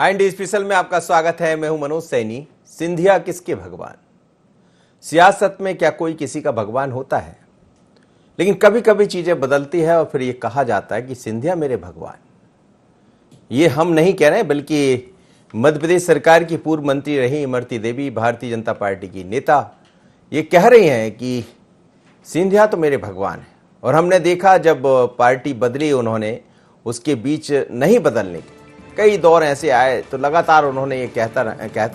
IND special में आपका स्वागत है। मैं हूं मनोज सैनी। सिंधिया किसके भगवान? सियासत में क्या कोई किसी का भगवान होता है? लेकिन कभी कभी चीजें बदलती है और फिर ये कहा जाता है कि सिंधिया मेरे भगवान। ये हम नहीं कह रहे, बल्कि मध्य प्रदेश सरकार की पूर्व मंत्री रही इमरती देवी, भारतीय जनता पार्टी की नेता, ये कह रही हैं कि सिंधिया तो मेरे भगवान है। और हमने देखा जब पार्टी बदली उन्होंने उसके बीच नहीं बदलने के कई दौर ऐसे आए तो लगातार उन्होंने ये कहता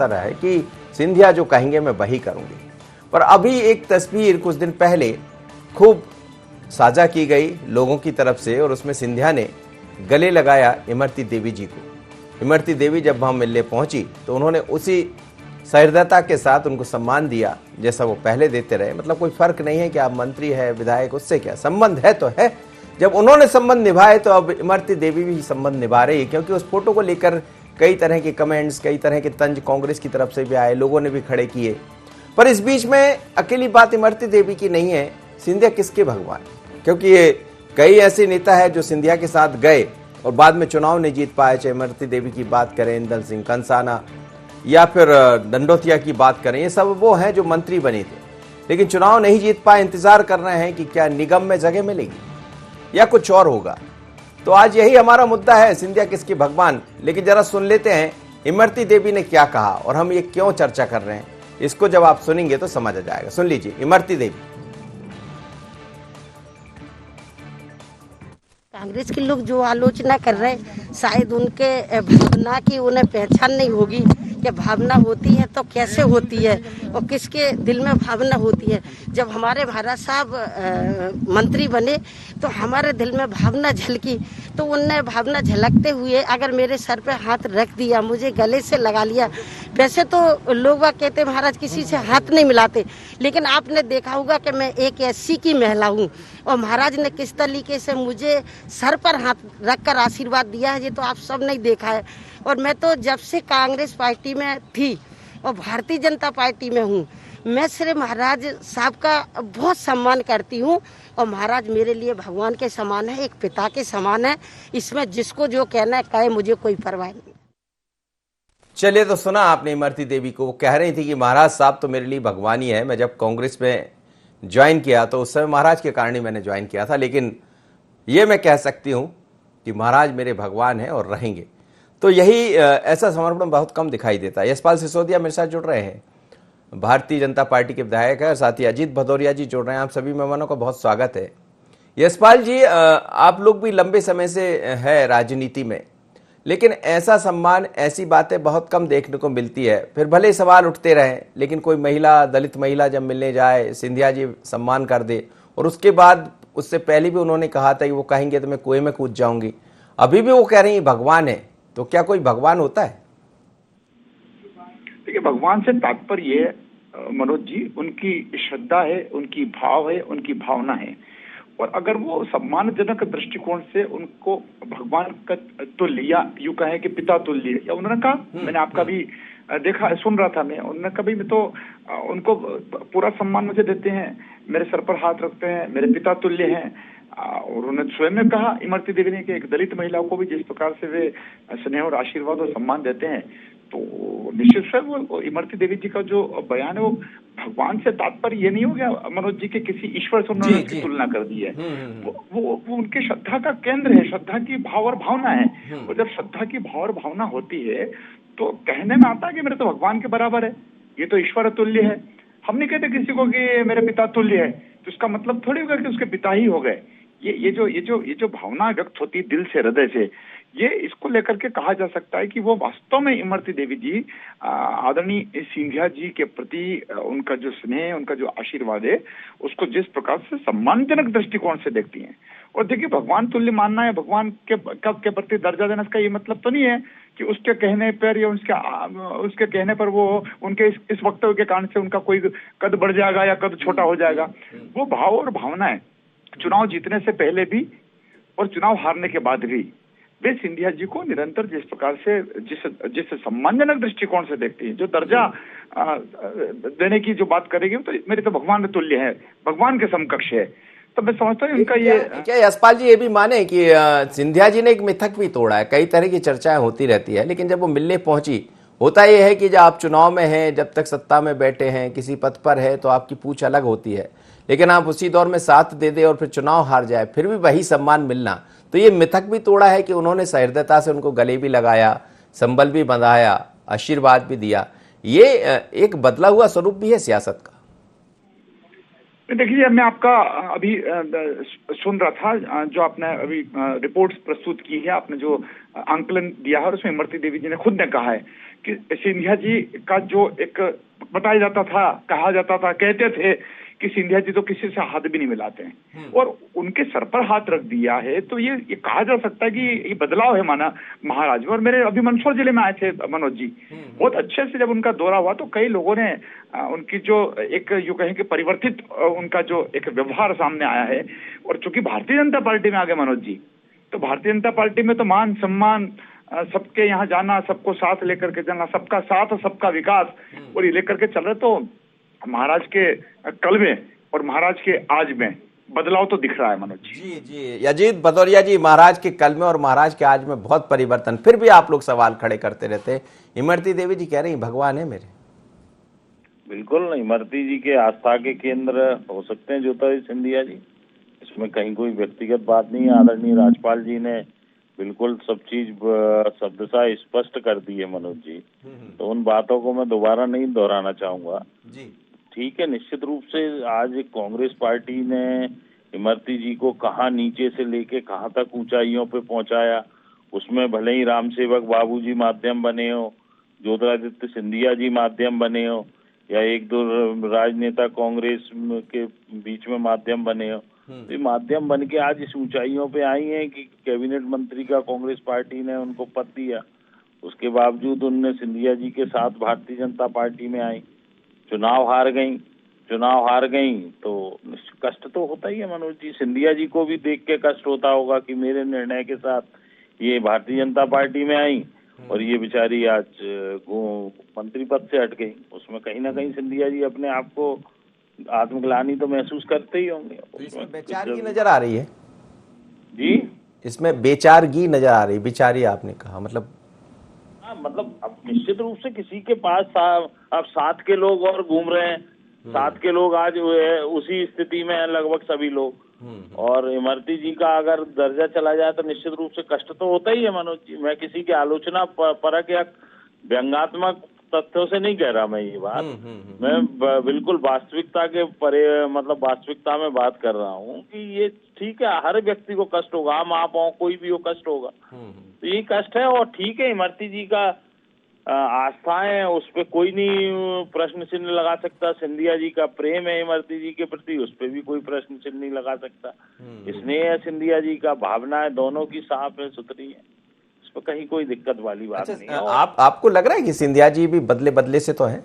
रहा है कि सिंधिया जो कहेंगे मैं वही करूंगी। पर अभी एक तस्वीर कुछ दिन पहले खूब साझा की गई लोगों की तरफ से और उसमें सिंधिया ने गले लगाया इमरती देवी जी को। इमरती देवी जब वहां मिलने पहुंची तो उन्होंने उसी सहृदयता के साथ उनको सम्मान दिया जैसा वो पहले देते रहे। मतलब कोई फर्क नहीं है कि आप मंत्री है, विधायक, उससे क्या संबंध है तो है। जब उन्होंने संबंध निभाए तो अब इमरती देवी भी संबंध निभा रही है, क्योंकि उस फोटो को लेकर कई तरह के कमेंट्स, कई तरह के तंज कांग्रेस की तरफ से भी आए, लोगों ने भी खड़े किए। पर इस बीच में अकेली बात इमरती देवी की नहीं है, सिंधिया किसके भगवान? क्योंकि ये कई ऐसे नेता है जो सिंधिया के साथ गए और बाद में चुनाव नहीं जीत पाए। चाहे इमरती देवी की बात करें, इंदल सिंह कंसाना, या फिर दंडोतिया की बात करें, ये सब वो हैं जो मंत्री बने थे लेकिन चुनाव नहीं जीत पाए। इंतजार कर रहे हैं कि क्या निगम में जगह मिलेगी या कुछ और होगा। तो आज यही हमारा मुद्दा है, सिंधिया किसके भगवान। लेकिन जरा सुन लेते हैं इमरती देवी ने क्या कहा और हम ये क्यों चर्चा कर रहे हैं। इसको जब आप सुनेंगे तो समझ आ जाएगा। सुन लीजिए इमरती देवी। कांग्रेस के लोग जो आलोचना कर रहे हैं, शायद उनके भावना की उन्हें पहचान नहीं होगी कि भावना होती है तो कैसे होती है और किसके दिल में भावना होती है। जब हमारे महाराज साहब मंत्री बने तो हमारे दिल में भावना झलकी, तो उनने भावना झलकते हुए अगर मेरे सर पे हाथ रख दिया, मुझे गले से लगा लिया। वैसे तो लोग कहते महाराज किसी से हाथ नहीं मिलाते, लेकिन आपने देखा होगा कि मैं एक SC की महिला हूँ और महाराज ने किस तरीके से मुझे सर पर हाथ रखकर आशीर्वाद दिया है, ये तो आप सब ने देखा है। और मैं तो जब से कांग्रेस पार्टी में थी और भारतीय जनता पार्टी में हूँ, मैं सिर्फ महाराज साहब का बहुत सम्मान करती हूँ और महाराज मेरे लिए भगवान के समान है, एक पिता के समान है। इसमें जिसको जो कहना है कहे, मुझे कोई परवाह नहीं। चलिए, तो सुना आपने इमरती देवी को। वो कह रही थी कि महाराज साहब तो मेरे लिए भगवान ही है। मैं जब कांग्रेस में ज्वाइन किया तो उस समय महाराज के कारण ही मैंने ज्वाइन किया था, लेकिन ये मैं कह सकती हूँ कि महाराज मेरे भगवान हैं और रहेंगे। तो यही ऐसा समर्पण बहुत कम दिखाई देता है। यशपाल सिसोदिया मेरे साथ जुड़ रहे हैं, भारतीय जनता पार्टी के विधायक है, और साथ ही अजीत भदौरिया जी जुड़ रहे हैं। आप सभी मेहमानों का बहुत स्वागत है। यशपाल जी, आप लोग भी लंबे समय से है राजनीति में, लेकिन ऐसा सम्मान, ऐसी बातें बहुत कम देखने को मिलती है। फिर भले सवाल उठते रहे, लेकिन कोई महिला, दलित महिला जब मिलने जाए, सिंधिया जी सम्मान कर दे, और उसके बाद उससे पहले भी उन्होंने कहा था कि वो कहेंगे तो मैं कुएं में कूद जाऊंगी। अभी भी वो कह रही है भगवान है। तो क्या कोई भगवान होता है? देखिए, भगवान से तात्पर्य मनोज जी, उनकी श्रद्धा है, उनकी भाव है, उनकी भावना है। और अगर वो सम्मानजनक दृष्टिकोण से उनको भगवान का तुल्य, या यूं कहें कि पिता तुल्य, या उन्होंने कहा, मैंने आपका भी देखा, सुन रहा था मैं, उन्होंने कभी मैं तो उनको पूरा सम्मान मुझे देते हैं, मेरे सर पर हाथ रखते हैं, मेरे पिता तुल्य हैं। और उन्होंने स्वयं में कहा, इमरती देवी ने, कि एक दलित महिला को भी जिस प्रकार से वे स्नेह और आशीर्वाद और सम्मान देते हैं, तो निश्चित से वो इमरती देवी जी का जो बयान है वो भगवान से तात्पर्य ये नहीं हो गया मनोज जी के किसी ईश्वर से उन्होंने उसकी तुलना कर दी है। वो उनकी श्रद्धा का केंद्र है, श्रद्धा की भाव और भावना है। और जब श्रद्धा की भाव और भावना होती है तो कहने में आता है कि मेरे तो भगवान के बराबर है, ये तो ईश्वर तुल्य है। हम नहीं कहते किसी को कि मेरे पिता तुल्य है, तो इसका मतलब थोड़ी होगा कि उसके पिता ही हो गए। ये जो भावना व्यक्त होती है दिल से, हृदय से, ये इसको लेकर के कहा जा सकता है कि वो वास्तव में इमरती देवी जी आदरणीय सिंधिया जी के प्रति उनका जो स्नेह, उनका जो आशीर्वाद है, उसको जिस प्रकार से सम्मानजनक दृष्टिकोण से देखती हैं। और देखिए, भगवान तुल्य मानना है, भगवान के प्रति दर्जा देना, इसका ये मतलब तो नहीं है कि उसके कहने पर या उसके कहने पर वो उनके इस वक्तव्य के कारण से उनका कोई कद बढ़ जाएगा या कद छोटा हो जाएगा। वो भाव और भावना है। चुनाव जीतने से पहले भी और चुनाव हारने के बाद भी वे सिंधिया जी को निरंतर जिस प्रकार से जिस सम्मानजनक दृष्टिकोण से देखती है, जो दर्जा देने की जो बात करेगी, तो मेरे तो भगवान तुल्य है, भगवान के समकक्ष है। तो मैं समझता हूँ इनका ये क्या यशपाल जी ये भी माने कि सिंधिया जी ने एक मिथक भी तोड़ा है, कई तरह की चर्चाएं होती रहती है, लेकिन जब वो मिलने पहुंची, होता यह है कि जब आप चुनाव में हैं, जब तक सत्ता में बैठे हैं, किसी पद पर है तो आपकी पूछ अलग होती है, लेकिन आप उसी दौर में साथ दे दे और फिर चुनाव हार जाए फिर भी वही सम्मान मिलना, तो ये मिथक भी तोड़ा है कि उन्होंने सहृदयता से उनको गले भी लगाया, संबल भी बंधाया, आशीर्वाद भी दिया। ये एक बदला हुआ स्वरूप भी है सियासत का। देखिए, मैं आपका अभी सुन रहा था जो आपने अभी रिपोर्ट्स प्रस्तुत की है, आपने जो आंकलन दिया है, और उसमें इमरती देवी जी ने खुद ने कहा है कि सिंधिया जी का जो एक बताया जाता था, कहा जाता था, कहते थे कि सिंधिया जी तो किसी से हाथ भी नहीं मिलाते हैं, और उनके सर पर हाथ रख दिया है, तो ये कहा जा सकता है कि ये बदलाव है माना महाराज में। और मेरे अभी मंदसौर जिले में आए थे मनोज जी, बहुत अच्छे से जब उनका दौरा हुआ तो कई लोगों ने उनकी जो एक यूं कहें कि परिवर्तित उनका जो एक व्यवहार सामने आया है। और चूंकि भारतीय जनता पार्टी में आ गए मनोज जी, तो भारतीय जनता पार्टी में तो मान सम्मान, सबके यहाँ जाना, सबको साथ लेकर के जाना, सबका साथ सबका विकास, और ये लेकर के चल रहे, तो महाराज के कल में और महाराज के आज में बदलाव तो दिख रहा है मनोज जी। जी जी अजीत भदौरिया जी, महाराज के कल में और महाराज के आज में बहुत परिवर्तन, फिर भी आप लोग सवाल खड़े करते रहते। इमरती देवी जी कह रही भगवान है मेरे। बिल्कुल, इमरती जी के आस्था के केंद्र हो सकते हैं ज्योतिरादित्य सिंधिया जी, इसमें कहीं कोई व्यक्तिगत बात नहीं है। आदरणीय राज्यपाल जी ने बिल्कुल सब चीज शब्दशः स्पष्ट कर दी है मनोज जी, तो उन बातों को मैं दोबारा नहीं दोहराना चाहूंगा जी। ठीक है, निश्चित रूप से आज कांग्रेस पार्टी ने इमरती जी को कहाँ नीचे से लेके कहाँ तक ऊंचाइयों पे पहुंचाया, उसमें भले ही राम सेवक बाबू जी माध्यम बने हो, ज्योतिरादित्य सिंधिया जी माध्यम बने हो, या एक दो राजनेता कांग्रेस के बीच में माध्यम बने हो, तो ये माध्यम बन के आज इस ऊंचाइयों पे आई हैं कि कैबिनेट मंत्री का कांग्रेस पार्टी ने उनको पद दिया। उसके बावजूद उनने सिंधिया जी के साथ भारतीय जनता पार्टी में आई, चुनाव हार गई तो कष्ट तो होता ही है मनोज जी। सिंधिया जी को भी देख के कष्ट होता होगा कि मेरे निर्णय के साथ ये भारतीय जनता पार्टी में आई और ये बेचारी आज मंत्री पद से हट गई। उसमें कहीं ना कहीं सिंधिया जी अपने आप को आत्मग्लानि तो महसूस करते ही होंगे। तो इसमें बेचारगी नजर आ रही है जी, इसमें बेचारगी नजर आ रही, बेचारी आपने कहा, मतलब मतलब अब निश्चित रूप से किसी के पास अब साथ के लोग और घूम रहे हैं, साथ के लोग आज उसी स्थिति में है लगभग सभी लोग, और इमरती जी का अगर दर्जा चला जाए तो निश्चित रूप से कष्ट तो होता ही है मनोज जी। मैं किसी की आलोचना परक या व्यंग्यात्मक तथ्यों से नहीं कह रहा मैं ये बात, मैं बिल्कुल वास्तविकता के परे, मतलब वास्तविकता में बात कर रहा हूँ कि ये ठीक है, हर व्यक्ति को कष्ट होगा, हम आप हो, कोई भी हो, कष्ट होगा, तो ये कष्ट है। और ठीक है, इमरती जी का आस्था है, उस पर कोई नहीं प्रश्न चिन्ह लगा सकता। सिंधिया जी का प्रेम है इमरती जी के प्रति, उस पर भी कोई प्रश्न चिन्ह नहीं लगा सकता। स्नेह है सिंधिया जी का, भावना है दोनों की साफ है, सुथरी है, इस पर कहीं कोई दिक्कत वाली बात नहीं है। आपको लग रहा है कि सिंधिया जी भी बदले से तो है?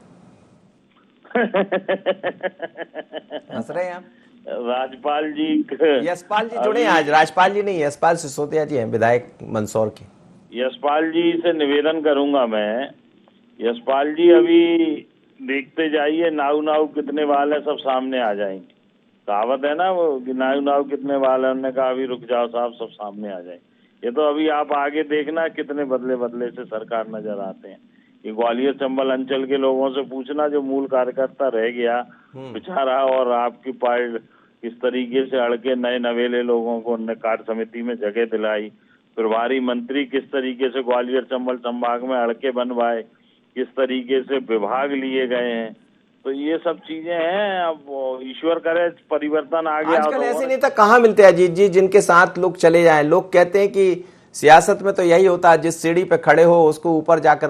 हंस रहे हैं आप? राज्यपाल जी, यशपाल जी जुड़े आज, राज्यपाल जी नहीं, यशपाल सिसोदिया जी हैं, विधायक मंदसौर के। यशपाल जी से निवेदन करूंगा मैं, यशपाल जी अभी देखते जाइए, नाव कितने बाल है सब सामने आ जाएंगे। कहावत है ना वो कि नाव कितने बाल है, उन्होंने कहा अभी रुक जाओ साहब, सब सामने आ जाएंगे। ये तो अभी आप आगे देखना कितने बदले से सरकार नजर आते हैं। ये ग्वालियर चंबल अंचल के लोगों से पूछना, जो मूल कार्यकर्ता रह गया बेचारा, और आपकी पार्टी किस तरीके से अड़के नए नवेले लोगों को उन्होंने कार्य समिति में जगह दिलाई, प्रभारी मंत्री किस तरीके से ग्वालियर चंबल संभाग में अड़के बनवाए, किस तरीके से विभाग लिए गए हैं, तो ये सब चीजें हैं। अब ईश्वर करे परिवर्तन आ गया। आजकल ऐसे नेता कहाँ मिलते हैं अजीत जी जिनके साथ लोग चले जाएं? लोग कहते हैं कि सियासत में तो यही होता है, जिस सीढ़ी पे खड़े हो उसको ऊपर जाकर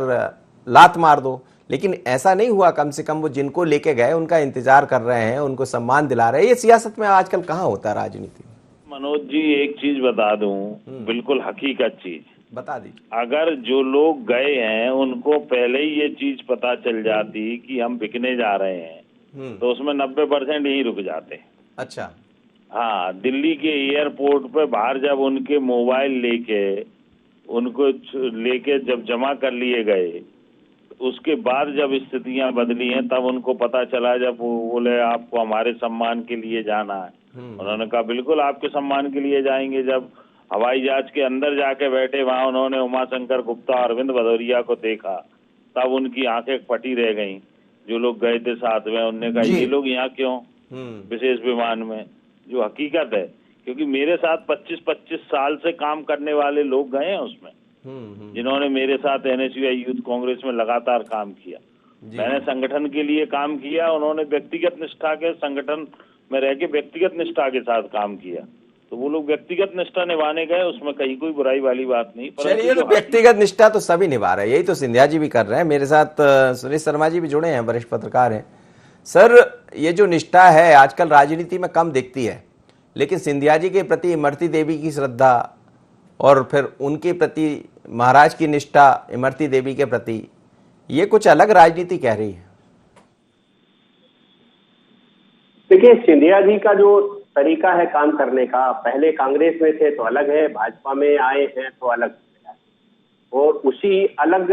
लात मार दो, लेकिन ऐसा नहीं हुआ। कम से कम वो जिनको लेके गए उनका इंतजार कर रहे हैं, उनको सम्मान दिला रहे हैं। ये सियासत में आजकल कहाँ होता है, राजनीति में? मनोज जी एक चीज बता दूं, बिल्कुल हकीकत चीज बता दी, अगर जो लोग गए हैं उनको पहले ही ये चीज पता चल जाती कि हम बिकने जा रहे हैं, तो उसमें 90% यही रुक जाते। अच्छा, हाँ, दिल्ली के एयरपोर्ट पे बाहर जब उनके मोबाइल लेके जब जमा कर लिए गए, उसके बाद जब स्थितियां बदली हैं तब उनको पता चला, जब वो बोले आपको हमारे सम्मान के लिए जाना है, उन्होंने कहा बिल्कुल आपके सम्मान के लिए जाएंगे। जब हवाई जहाज के अंदर जाके बैठे, वहां उन्होंने उमाशंकर गुप्ता और अरविंद भदौरिया को देखा, तब उनकी आंखें फटी रह गईं। जो लोग गए थे साथ में, उनने कहा ये लोग यहाँ क्यों विशेष विमान में। जो हकीकत है, क्योंकि मेरे साथ 25-25 साल से काम करने वाले लोग गए हैं उसमें, जिन्होंने मेरे साथ एनएसयूआई यूथ कांग्रेस में लगातार काम किया। मैंने संगठन के लिए काम किया, उन्होंने व्यक्तिगत निष्ठा के संगठन में रह के व्यक्तिगत निष्ठा के साथ काम किया। तो वो लोग व्यक्तिगत निष्ठा निभाने गए, उसमें कहीं कोई बुराई वाली बात नहीं। चलिए, तो व्यक्तिगत निष्ठा तो सभी निभा रहे हैं, यही तो सिंधिया जी भी कर रहे हैं। मेरे साथ सुरेश शर्मा जी भी जुड़े हैं, वरिष्ठ पत्रकार हैं। सर, ये जो निष्ठा है आजकल राजनीति में कम दिखती है, लेकिन सिंधिया जी के प्रति इमरती देवी की श्रद्धा और फिर उनके प्रति महाराज की निष्ठा इमरती देवी के प्रति, ये कुछ अलग राजनीति कह रही है। देखिए, सिंधिया जी का जो तरीका है काम करने का, पहले कांग्रेस में थे तो अलग है, भाजपा में आए हैं तो अलग है, और उसी अलग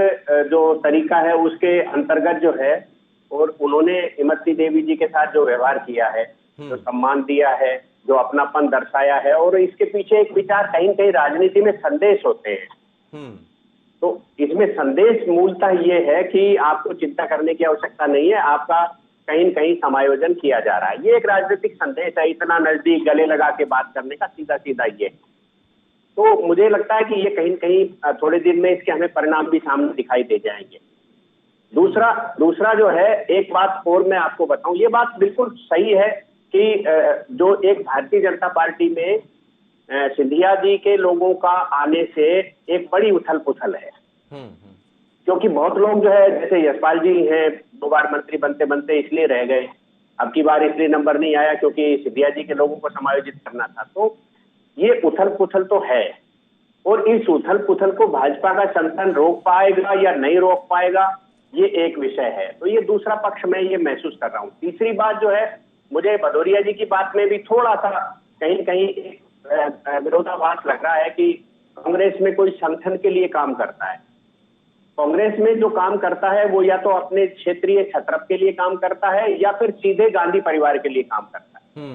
जो तरीका है उसके अंतर्गत जो है, और उन्होंने इमरती देवी जी के साथ जो व्यवहार किया है, जो सम्मान दिया है, जो अपनापन दर्शाया है, और इसके पीछे एक विचार, कहीं कहीं राजनीति में संदेश होते हैं। तो इसमें संदेश मूलतः ये है कि आपको चिंता करने की आवश्यकता नहीं है, आपका कहीं न कहीं समायोजन किया जा रहा है। ये एक राजनीतिक संदेश है, इतना नजदीक गले लगा के बात करने का सीधा सीधा ये। तो मुझे लगता है कि ये कहीं न कहीं थोड़े दिन में इसके हमें परिणाम भी सामने दिखाई दे जाएंगे। दूसरा जो है, एक बात और मैं आपको बताऊं, ये बात बिल्कुल सही है कि जो एक भारतीय जनता पार्टी में सिंधिया जी के लोगों का आने से एक बड़ी उथल पुथल है, क्योंकि बहुत लोग जो है, जैसे यशपाल जी हैं, 2 बार मंत्री बनते बनते इसलिए रह गए, अब की बार इसलिए नंबर नहीं आया क्योंकि सिंधिया जी के लोगों को समायोजित करना था। तो ये उथल पुथल तो है, और इस उथल पुथल को भाजपा का संगठन रोक पाएगा या नहीं रोक पाएगा, ये एक विषय है। तो ये दूसरा पक्ष मैं ये महसूस कर रहा हूँ। तीसरी बात जो है, मुझे भदौरिया जी की बात में भी थोड़ा सा कहीं कहीं विरोधाभास लग रहा है कि कांग्रेस में कोई संगठन के लिए काम करता है। कांग्रेस में जो काम करता है वो या तो अपने क्षेत्रीय छत्रप के लिए काम करता है या फिर सीधे गांधी परिवार के लिए काम करता है।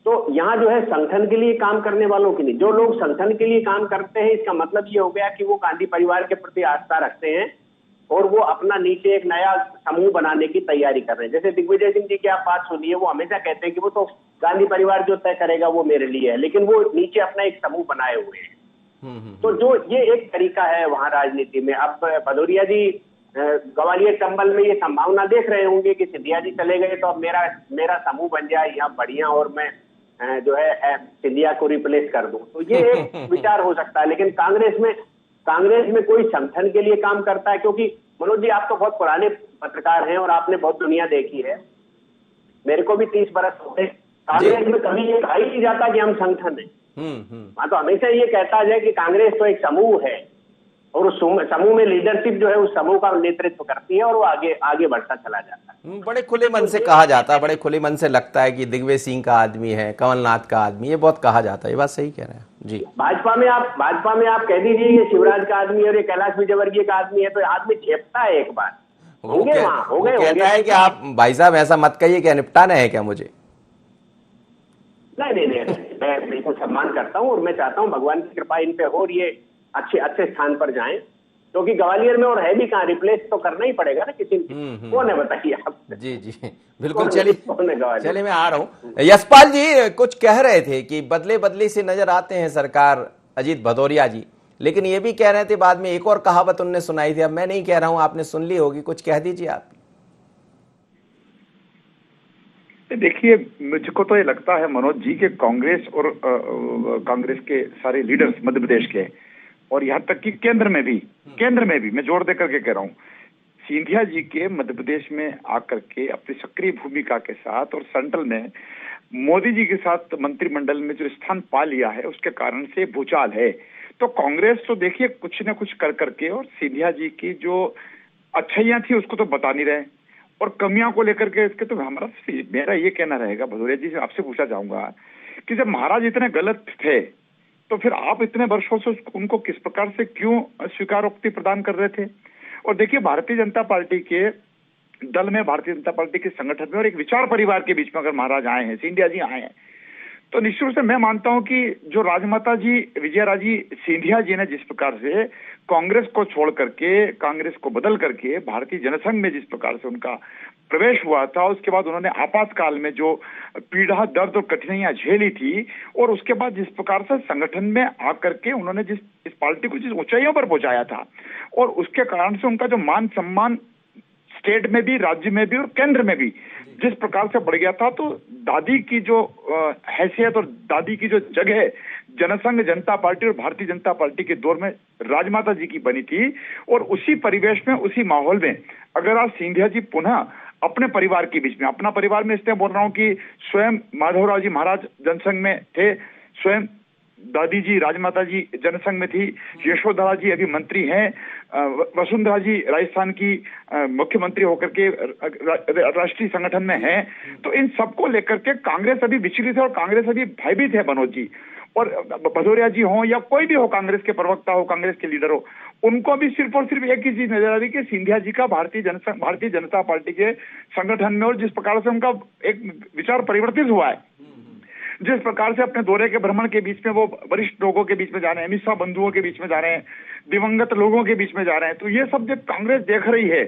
तो यहाँ जो है संगठन के लिए काम करने वालों की नहीं, जो लोग संगठन के लिए काम करते हैं, इसका मतलब ये हो गया कि वो गांधी परिवार के प्रति आस्था रखते हैं और वो अपना नीचे एक नया समूह बनाने की तैयारी कर रहे हैं। जैसे दिग्विजय सिंह जी की आप बात सुनिए, वो हमेशा कहते हैं कि वो तो गांधी परिवार जो तय करेगा वो मेरे लिए है, लेकिन वो नीचे अपना एक समूह बनाए हुए हैं। तो जो ये एक तरीका है वहां राजनीति में। अब भदौरिया जी ग्वालियर चंबल में ये संभावना देख रहे होंगे कि सिंधिया जी चले गए तो अब मेरा समूह बन जाए यहाँ बढ़िया, और मैं जो है सिंधिया को रिप्लेस कर दूं। तो ये एक विचार हो सकता है। लेकिन कांग्रेस में कोई संगठन के लिए काम करता है, क्योंकि मनोज जी आप तो बहुत पुराने पत्रकार हैं और आपने बहुत दुनिया देखी है, मेरे को भी 30 बरस हो गए। कांग्रेस में कभी ये कहा ही नहीं जाता कि हम संगठन है। हाँ, तो हमेशा ये कहता है कि कांग्रेस तो एक समूह है और उस समूह में लीडरशिप जो है उस समूह का नेतृत्व करती है और वो आगे बढ़ता चला जाता है। बड़े खुले मन से कहा जाता है, बड़े खुले मन से लगता है कि दिग्विजय सिंह का आदमी है, कमलनाथ का आदमी, ये बहुत कहा जाता है। ये बात सही कह रहे हैं जी। भाजपा में आप कह दीजिए ये शिवराज का आदमी और ये कैलाश विजयवर्गीय का आदमी है, तो आदमी झेपता है एक बार। वो कहता है कि आप भाई साहब ऐसा मत कहिए, क्या निपटाना है क्या मुझे? नहीं, मैं बिल्कुल सम्मान करता हूँ और मैं चाहता हूँ भगवान की कृपा इन पे हो और ये अच्छे स्थान पर जाएं, क्योंकि ग्वालियर में और है भी कहाँ, रिप्लेस तो करना ही पड़ेगा ना किसी को। कौन है बताइए आप? जी बिल्कुल। चलिए मैं आ रहा हूँ। यशपाल जी कुछ कह रहे थे कि बदले से नजर आते हैं सरकार अजीत भदौरिया जी, लेकिन ये भी कह रहे थे बाद में एक और कहावत उनने सुनाई थी, अब मैं नहीं कह रहा हूँ, आपने सुन ली होगी, कुछ कह दीजिए आप। देखिए, मुझको तो ये लगता है मनोज जी के कांग्रेस और कांग्रेस के सारे लीडर्स मध्य प्रदेश के और यहाँ तक कि केंद्र में भी मैं जोर देकर के कह रहा हूँ, सिंधिया जी के मध्य प्रदेश में आकर के अपनी सक्रिय भूमिका के साथ और सेंट्रल में मोदी जी के साथ मंत्रिमंडल में जो स्थान पा लिया है उसके कारण से भूचाल है। तो कांग्रेस तो देखिए कुछ न कुछ कर करके, और सिंधिया जी की जो अच्छाइयां थी उसको तो बता नहीं रहे और कमियां को लेकर के इसके तो मेरा ये कहना रहेगा, भदौरिया जी से आपसे पूछना चाहूंगा कि जब महाराज इतने गलत थे तो फिर आप इतने वर्षों से उनको किस प्रकार से क्यों स्वीकारोक्ति प्रदान कर रहे थे? और देखिए, भारतीय जनता पार्टी के दल में, भारतीय जनता पार्टी के संगठन में और एक विचार परिवार के बीच में अगर महाराज आए हैं, सिंधिया जी आए हैं, तो निश्चित रूप से मैं मानता हूं कि जो राजमाता जी विजयाराजे सिंधिया जी ने जिस प्रकार से कांग्रेस को छोड़ करके, कांग्रेस को बदल करके भारतीय जनसंघ में जिस प्रकार से उनका प्रवेश हुआ था, उसके बाद उन्होंने आपातकाल में जो पीड़ा, दर्द और कठिनाइयां झेली थी, और उसके बाद जिस प्रकार से संगठन में आकर के उन्होंने इस पार्टी को जिस ऊंचाइयों पर पहुंचाया था, और उसके कारण से उनका जो मान सम्मान स्टेट में भी, राज्य में भी और केंद्र में भी जिस प्रकार से बढ़ गया था, तो दादी की जो हैसियत और दादी की जो जगह जनसंघ, जनता पार्टी और भारतीय जनता पार्टी के दौर में राजमाता जी की बनी थी। और उसी परिवेश में, उसी माहौल में अगर आज सिंधिया जी पुनः अपने परिवार के बीच में, अपना परिवार में इसलिए बोल रहा हूं कि स्वयं माधवराव जी महाराज जनसंघ में थे, स्वयं दादी जी, राजमाता जी जनसंघ में थी, यशोधरा जी अभी मंत्री हैं, वसुंधरा जी राजस्थान की मुख्यमंत्री होकर के राष्ट्रीय संगठन में हैं। तो इन सबको लेकर के कांग्रेस अभी विचलित है, और कांग्रेस अभी भयभीत है। मनोज जी और भदौरिया जी हो या कोई भी हो, कांग्रेस के प्रवक्ता हो, कांग्रेस के लीडर हो, उनको भी सिर्फ और सिर्फ एक ही चीज नजर आ रही कि सिंधिया जी का भारतीय जनता पार्टी के संगठन में, और जिस प्रकार से उनका एक विचार परिवर्तित हुआ है, जिस प्रकार से अपने दौरे के भ्रमण के बीच में वो वरिष्ठ लोगों के बीच में जा रहे हैं, अमित शाह बंधुओं के बीच में जा रहे हैं, दिवंगत लोगों के बीच में जा रहे हैं, तो ये सब जब कांग्रेस देख रही है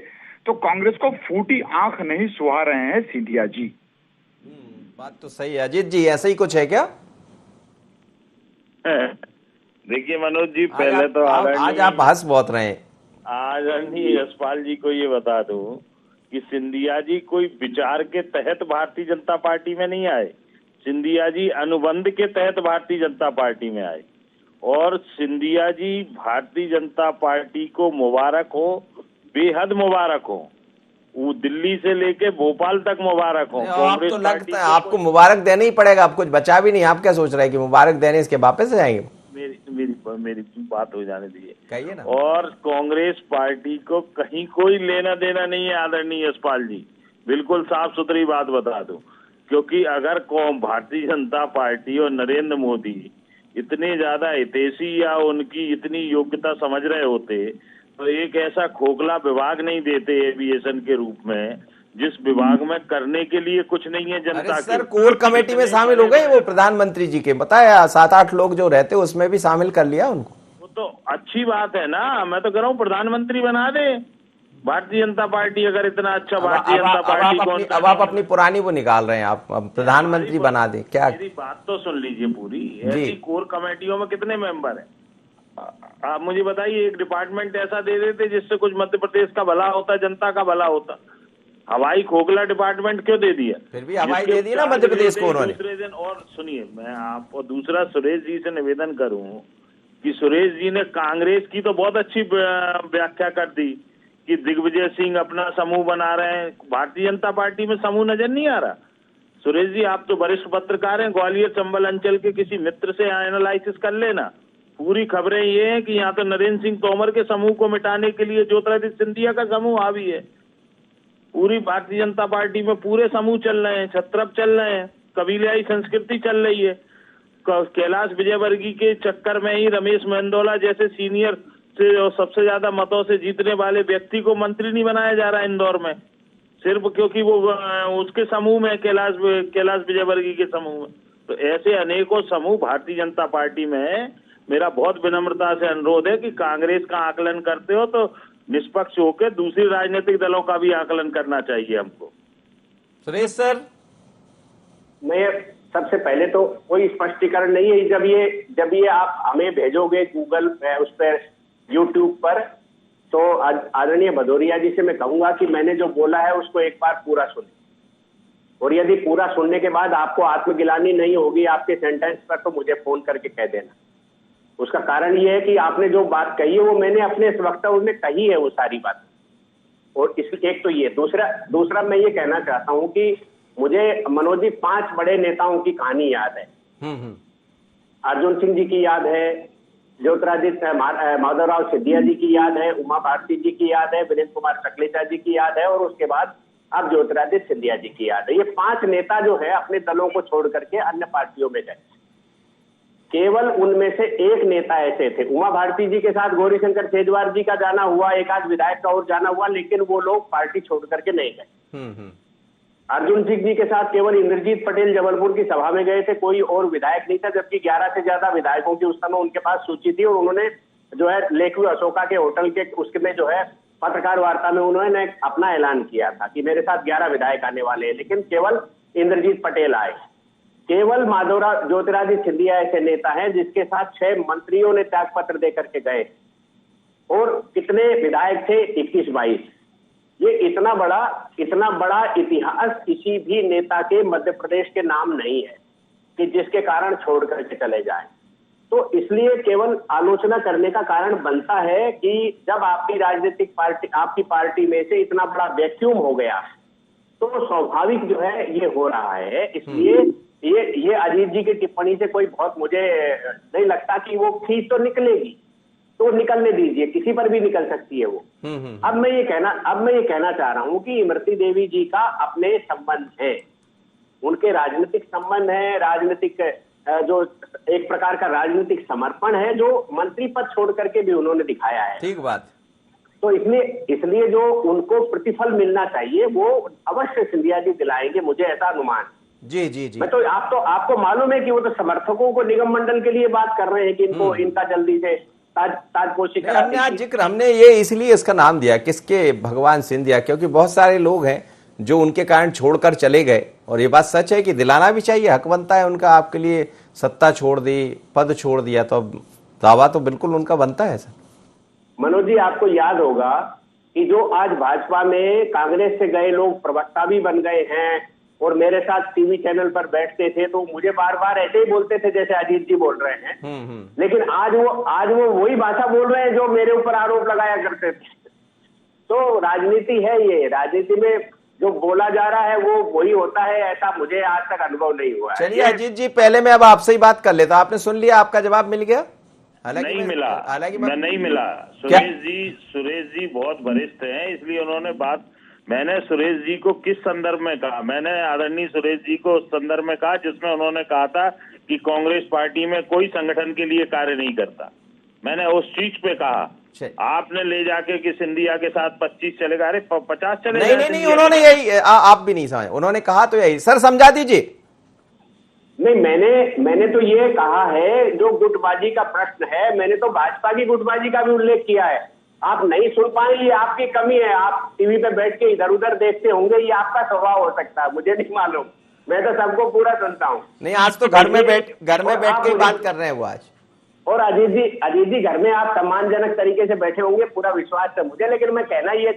तो कांग्रेस को फूटी आंख नहीं सुहा रहे हैं सिंधिया जी। बात तो सही है। अजीत जी, ऐसा ही कुछ है क्या? देखिए मनोज जी, पहले तो आज आप हंस बहुत रहे हैं। आदरणीय यशपाल जी को ये बता दूं कि सिंधिया जी कोई विचार के तहत भारतीय जनता पार्टी में नहीं आए। सिंधिया जी अनुबंध के तहत भारतीय जनता पार्टी में आए, और सिंधिया जी भारतीय जनता पार्टी को मुबारक हो, बेहद मुबारक हो, वो दिल्ली से लेके भोपाल तक मुबारक हो। आप तो लगता है आपको मुबारक देना ही पड़ेगा, आप कुछ बचा भी नहीं। आप क्या सोच रहे हैं कि मुबारक देने इसके वापस जाएंगे? मेरी बात हो जाने दीजिए, कहिए ना। और कांग्रेस पार्टी को कहीं कोई लेना देना नहीं है आदरणीय यशपाल जी, बिल्कुल साफ सुथरी बात बता दूं। क्योंकि अगर भारतीय जनता पार्टी और नरेंद्र मोदी इतने ज्यादा हितैषी या उनकी इतनी योग्यता समझ रहे होते तो एक ऐसा खोखला विभाग नहीं देते एविएशन के रूप में, जिस विभाग में करने के लिए कुछ नहीं है जनता के। सर, कोर कमेटी में शामिल हो गए वो प्रधानमंत्री जी के, बताया 7-8 लोग जो रहते उसमें भी शामिल कर लिया उनको। वो तो अच्छी बात है ना, मैं तो कह रहा हूँ प्रधानमंत्री बना दे भारतीय जनता पार्टी, अगर इतना अच्छा भारतीय जनता पार्टी को। अब आप अपनी पुरानी वो निकाल रहे हैं, आप प्रधानमंत्री बना दे क्या? मेरी बात तो सुन लीजिए पूरी। ऐसी कोर कमेटियों में कितने मेंबर हैं? आप मुझे बताइए, एक डिपार्टमेंट ऐसा दे देते जिससे कुछ मध्य प्रदेश का भला होता, जनता का भला होता। हवाई खोखला डिपार्टमेंट क्यों दे दिया? फिर भी हवाई दे दी ना मध्य प्रदेश को उन्होंने। दूसरे दिन, और सुनिए, मैं आपको दूसरा सुरेश जी से निवेदन करूं कि सुरेश जी ने कांग्रेस की तो बहुत अच्छी व्याख्या कर दी कि दिग्विजय सिंह अपना समूह बना रहे हैं। भारतीय जनता पार्टी में समूह नजर नहीं आ रहा। सुरेश जी, आप तो वरिष्ठ पत्रकार हैं, ग्वालियर चंबल अंचल के किसी मित्र से एनालिसिस कर लेना। पूरी खबरें ये हैं कि यहाँ तो नरेंद्र सिंह तोमर के समूह को मिटाने के लिए ज्योतिरादित्य सिंधिया का समूह हावी है। पूरी भारतीय जनता पार्टी में पूरे समूह चल रहे हैं, छत्रप चल रहे हैं, कबीलाई संस्कृति चल रही है। कैलाश विजयवर्गीय के चक्कर में ही रमेश मेंदोला जैसे सीनियर से और सबसे ज्यादा मतों से जीतने वाले व्यक्ति को मंत्री नहीं बनाया जा रहा है इंदौर में, सिर्फ क्योंकि वो उसके समूह में, कैलाश विजयवर्गीय के समूह में। तो ऐसे अनेकों समूह भारतीय जनता पार्टी में है। मेरा बहुत विनम्रता से अनुरोध है कि कांग्रेस का आकलन करते हो तो निष्पक्ष होकर दूसरी राजनीतिक दलों का भी आकलन करना चाहिए हमको। सुरेश सर, मैं सबसे पहले तो कोई स्पष्टीकरण नहीं है। जब ये आप हमें भेजोगे गूगल उस पर, यूट्यूब पर, तो आदरणीय भदौरिया जी से मैं कहूंगा कि मैंने जो बोला है उसको एक बार पूरा सुने, और यदि पूरा सुनने के बाद आपको आत्मगिलानी नहीं होगी आपके सेंटेंस पर तो मुझे फोन करके कह देना। उसका कारण ये है कि आपने जो बात कही है वो मैंने अपने इस वक्तव्य में कही है वो सारी बात। और एक तो ये, दूसरा मैं ये कहना चाहता हूं कि मुझे मनोज जी 5 बड़े नेताओं की कहानी याद है। अर्जुन सिंह जी की याद है, ज्योतिरादित्य माधवराव सिंधिया जी की याद है, उमा भारती जी की याद है, वीरेंद्र कुमार सकलेचा जी की याद है, और उसके बाद अब ज्योतिरादित्य सिंधिया जी की याद है। ये 5 नेता जो है अपने दलों को छोड़ करके अन्य पार्टियों में गए। केवल उनमें से एक नेता ऐसे थे, उमा भारती जी के साथ गौरीशंकर सेजवार जी का जाना हुआ, एक आध विधायक का और जाना हुआ, लेकिन वो लोग पार्टी छोड़ करके नहीं गए। अर्जुन सिंह जी के साथ केवल इंद्रजीत पटेल जबलपुर की सभा में गए थे, कोई और विधायक नहीं था, जबकि 11 से ज्यादा विधायकों की उस समय उनके पास सूची थी और उन्होंने जो है लेक व्यू अशोका के होटल के उसमें जो है पत्रकार वार्ता में उन्होंने अपना ऐलान किया था कि मेरे साथ 11 विधायक आने वाले हैं, लेकिन केवल इंद्रजीत पटेल आए। केवल माधवराव ज्योतिरादित्य सिंधिया ऐसे नेता हैं जिसके साथ 6 मंत्रियों ने त्याग पत्र देकर के गए, और कितने विधायक थे? 21-22। ये इतना बड़ा इतिहास किसी भी नेता के मध्य प्रदेश के नाम नहीं है कि जिसके कारण छोड़ करके चले जाए। तो इसलिए केवल आलोचना करने का कारण बनता है कि जब आपकी राजनीतिक पार्टी, आपकी पार्टी में से इतना बड़ा वैक्यूम हो गया तो स्वाभाविक जो है ये हो रहा है। इसलिए ये अजीत जी की टिप्पणी से कोई बहुत, मुझे नहीं लगता कि वो खींच तो निकलेगी, तो निकलने दीजिए, किसी पर भी निकल सकती है वो। अब मैं ये कहना चाह रहा हूं कि इमरती देवी जी का अपने संबंध है, उनके राजनीतिक संबंध है, राजनीतिक जो एक प्रकार का राजनीतिक समर्पण है जो मंत्री पद छोड़ करके भी उन्होंने दिखाया है। ठीक बात। तो इसलिए जो उनको प्रतिफल मिलना चाहिए वो अवश्य सिंधिया जी दिलाएंगे, मुझे ऐसा अनुमान। जी जी जी। मैं तो आपको मालूम है कि वो तो समर्थकों को निगम मंडल के लिए बात कर रहे हैं कि इनका जल्दी से ताजपोशी करा। हमने ये इसलिए इसका नाम दिया किसके भगवान सिंधिया, क्योंकि बहुत सारे लोग हैं जो उनके कारण छोड़कर चले गए, और ये बात सच है कि दिलाना भी चाहिए, हक बनता है उनका। आपके लिए सत्ता छोड़ दी, पद छोड़ दिया, तो अब दावा तो बिल्कुल उनका बनता है सर। मनोज जी, आपको याद होगा कि जो आज भाजपा में कांग्रेस से गए लोग प्रवक्ता भी बन गए हैं और मेरे साथ टीवी चैनल पर बैठते थे, तो मुझे बार बार ऐसे ही बोलते थे जैसे अजीत जी बोल रहे हैं। लेकिन आज वो वही भाषा बोल रहे हैं जो मेरे ऊपर आरोप लगाया करते थे। तो राजनीति है ये, राजनीति में जो बोला जा रहा है वो वही होता है, ऐसा मुझे आज तक अनुभव नहीं हुआ है। चलिए अजीत जी, पहले मैं अब आपसे ही बात कर लेता हूं। आपने सुन लिया, आपका जवाब मिल गया? नहीं मिला, हालांकि नहीं मिला। सुरेश जी बहुत वरिष्ठ हैं, इसलिए उन्होंने बात, मैंने सुरेश जी को किस संदर्भ में कहा? मैंने आदरणीय सुरेश जी को उस संदर्भ में कहा जिसमें उन्होंने कहा था कि कांग्रेस पार्टी में कोई संगठन के लिए कार्य नहीं करता। मैंने उस चीज पे कहा। आपने ले जाके कि सिंधिया के साथ 25 चले गए, अरे 50 चले गए। नहीं, उन्होंने यही, आप भी नहीं समझे, उन्होंने कहा तो यही। सर समझा दीजिए। नहीं, मैंने तो ये कहा है, जो गुटबाजी का प्रश्न है, मैंने तो भाजपा की गुटबाजी का भी उल्लेख किया है। आप नहीं सुन पाए, ये आपकी कमी है। आप टीवी पे बैठ के इधर उधर देखते होंगे, ये आपका स्वभाव हो सकता है, मुझे नहीं मालूम। मैं तो सबको पूरा सुनता हूँ। नहीं, आज तो घर में बैठ के बात कर रहे हैं वो आज। और अजीत जी घर में आप सम्मानजनक तरीके से बैठे होंगे, पूरा विश्वास है मुझे। लेकिन मैं कहना ये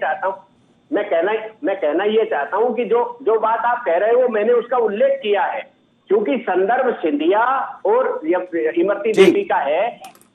चाहता हूँ कि जो बात आप कह रहे हो मैंने उसका उल्लेख किया है, क्योंकि संदर्भ सिंधिया और इमरती देवी का है,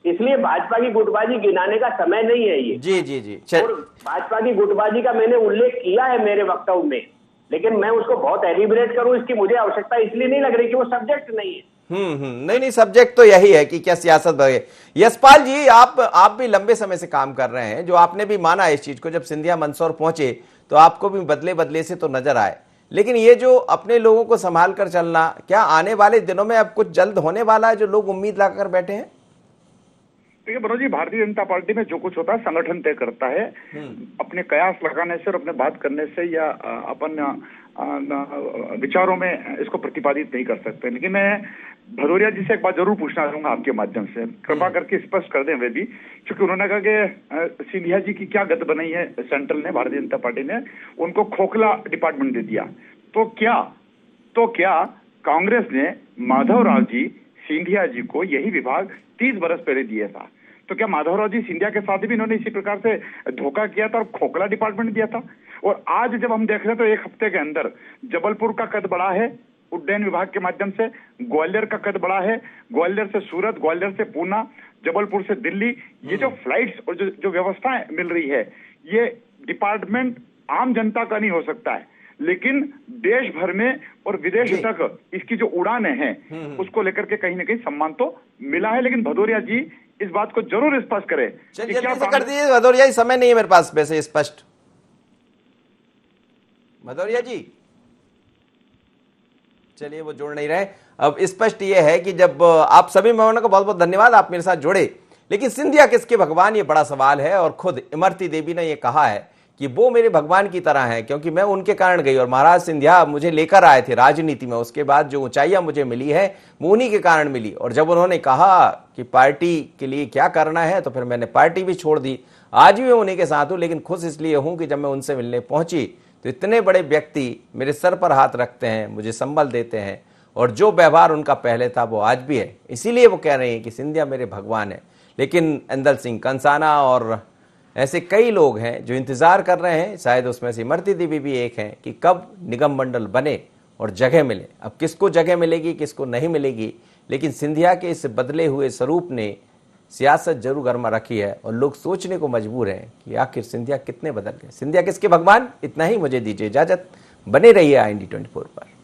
इसलिए भाजपा की गुटबाजी गिनाने का समय नहीं है ये। जी। और भाजपा की गुटबाजी का मैंने उल्लेख किया है मेरे वक्तव्य में, लेकिन मैं उसको बहुत एलिब्रेट करूं इसकी मुझे आवश्यकता इसलिए नहीं लग रही कि वो सब्जेक्ट नहीं है। नहीं, सब्जेक्ट तो यही है कि क्या सियासत बढ़े। यशपाल जी, आप भी लंबे समय से काम कर रहे हैं, जो आपने भी माना इस चीज को, जब सिंधिया मंदसौर पहुंचे तो आपको भी बदले से तो नजर आए। लेकिन ये जो अपने लोगों को संभाल कर चलना, क्या आने वाले दिनों में अब कुछ जल्द होने वाला है जो लोग उम्मीद लगाकर बैठे हैं? देखिए मनोज जी, भारतीय जनता पार्टी में जो कुछ होता है संगठन तय करता है। अपने कयास लगाने से और अपने बात करने से या अपन विचारों में इसको प्रतिपादित नहीं कर सकते। लेकिन मैं भदौरिया जी से एक बात जरूर पूछना चाहूंगा आपके माध्यम से, कृपा करके स्पष्ट कर दें वे भी, क्योंकि उन्होंने कहा कि सिंधिया जी की क्या गत बनाई है सेंट्रल ने, भारतीय जनता पार्टी ने उनको खोखला डिपार्टमेंट दे दिया। तो क्या कांग्रेस ने माधवराव जी सिंधिया जी को यही विभाग 30 बरस पहले दिया था? तो क्या माधवराव जी सिंधिया के साथ भी इन्होंने इसी प्रकार से धोखा किया था और खोखला डिपार्टमेंट दिया था? और आज जब हम देख रहे हैं तो एक हफ्ते के अंदर जबलपुर का कद बढ़ा है उड्डयन विभाग के माध्यम से, ग्वालियर का कद बढ़ा है, ग्वालियर से सूरत, ग्वालियर से पूना, जबलपुर से दिल्ली। ये जो फ्लाइट्स और जो व्यवस्थाएं मिल रही है, ये डिपार्टमेंट आम जनता का नहीं हो सकता है, लेकिन देश भर में और विदेश तक इसकी जो उड़ानें हैं उसको लेकर के कहीं ना कहीं सम्मान तो मिला है। लेकिन भदौरिया जी इस बात को जरूर स्पष्ट करें। जल्दी से कर दीजिए भदौरिया जी, समय नहीं है मेरे पास वैसे स्पष्ट। भदौरिया जी चलिए, वो जोड़ नहीं रहे। अब स्पष्ट ये है कि जब आप सभी मेहमानों को बहुत बहुत धन्यवाद, आप मेरे साथ जुड़े। लेकिन सिंधिया किसके भगवान, ये बड़ा सवाल है। और खुद इमरती देवी ने ये कहा है कि वो मेरे भगवान की तरह हैं, क्योंकि मैं उनके कारण गई और महाराज सिंधिया मुझे लेकर आए थे राजनीति में। उसके बाद जो ऊंचाइयां मुझे मिली है वो उन्हीं के कारण मिली। और जब उन्होंने कहा कि पार्टी के लिए क्या करना है तो फिर मैंने पार्टी भी छोड़ दी। आज भी मैं उन्हीं के साथ हूं, लेकिन खुश इसलिए हूं कि जब मैं उनसे मिलने पहुंची तो इतने बड़े व्यक्ति मेरे सर पर हाथ रखते हैं, मुझे संबल देते हैं, और जो व्यवहार उनका पहले था वो आज भी है। इसीलिए वो कह रहे हैं कि सिंधिया मेरे भगवान है। लेकिन इंदल सिंह कंसाना और ऐसे कई लोग हैं जो इंतजार कर रहे हैं, शायद उसमें से इमरती देवी भी एक हैं, कि कब निगम मंडल बने और जगह मिले। अब किसको जगह मिलेगी किसको नहीं मिलेगी, लेकिन सिंधिया के इस बदले हुए स्वरूप ने सियासत जरूर गर्मा रखी है और लोग सोचने को मजबूर हैं कि आखिर सिंधिया कितने बदल गए। सिंधिया किसके भगवान, इतना ही मुझे दीजिए इजाजत। बने रहिए IND 24 पर।